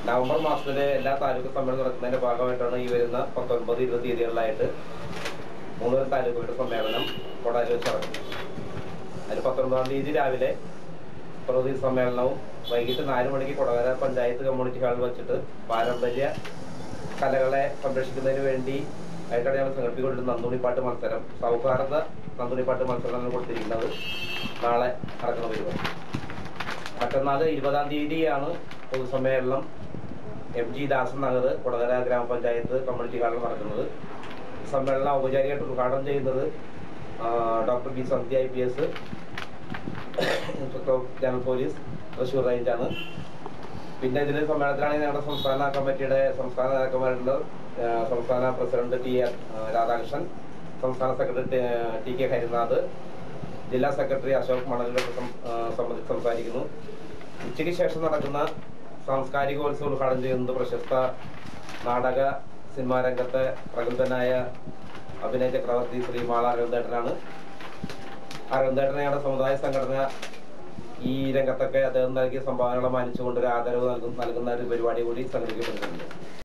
November മാസത്തിലെ എല്ലാ താലൂക്ക് സമ്മേളനം നടക്കുന്നതിന്റെ ഭാഗമായിട്ടാണ് ഈ വരുന്ന 19, 20 തീയതികളിലായിട്ട് മൂന്നൂർ താലൂക്കുകളുടെ സമ്മേളനം കൊടാലിൽ വെച്ച് നടക്കുന്നത്. അതിൽ 19-ാം തീയതി രാവിലെ പ്രകൃതി സമ്മേളനവും വൈകിട്ട് 4 മണിക്ക് കൊടകര പഞ്ചായത്ത് കമ്മ്യൂണിറ്റി ഹാളിൽ വെച്ചിട്ട് പാരമ്പര്യ കലകളെ സംരക്ഷിക്കുന്നതിന് വേണ്ടി ആയിട്ടാണ് ഞങ്ങൾ സംഘടിപ്പിക്കൊണ്ടിരുന്ന നന്ദുണിപ്പാട്ട് മത്സരം, സൗഹാർദ്ദ നന്ദുണിപ്പാട്ട് മത്സരമാണ് കൊടുത്തിരിക്കുന്നത്. നാളെ നടക്കുന്ന പരിപാടി. മറ്റന്നാൾ 20-ാം തീയതിയാണ് പൊതുസമ്മേളനം MG ദാസൻ നഗർ കൊടകര ഗ്രാമപഞ്ചായത്ത് കമ്മ്യൂണിറ്റി ഹാളിൽ നടക്കുന്നത്. സമ്മേളനം ഔപചാരികമായിട്ട് ഉദ്ഘാടനം ചെയ്യുന്നത് doctor B Sandhya IPS, inspector of general police, Thrissur റേഞ്ചാണ്. പിന്നെ ഇതിൽ സമ്മേളനത്തിലാണെങ്കിൽ ഞങ്ങളുടെ സംസ്ഥാന കമ്മിറ്റിയുടെ സംസ്ഥാന നേതാക്കന്മാരുണ്ട്. സംസ്ഥാന പ്രസിഡന്റ് TR രാധാകൃഷ്ണൻ, സംസ്ഥാന സെക്രട്ടറി TK ഹരിനാഥ്, ജില്ലാ സെക്രട്ടറി അശോക് മണലിലൊക്കെ സംബന്ധിച്ച് സംസാരിക്കുന്നു. ഉച്ചയ്ക്ക് ശേഷം നടക്കുന്ന സാംസ്കാരികോത്സവം ഉദ്ഘാടനം ചെയ്യുന്നത് പ്രശസ്ത നാടക സിനിമാ രംഗത്തെ പ്രഗത്ഭനായ അഭിനയ ചക്രവർത്തി ശ്രീ മാള അരവിന്ദേട്ടനാണ്. അരവിന്ദേട്ടനെ ഞങ്ങളുടെ സമുദായ സംഘടന ഈ രംഗത്തൊക്കെ അദ്ദേഹം നൽകിയ സംഭാവനകളെ മാനിച്ചുകൊണ്ട് ഒരു ആദരവ് നൽകുന്ന ഒരു പരിപാടി കൂടി സംഘടിപ്പിക്കപ്പെടുന്നുണ്ട്.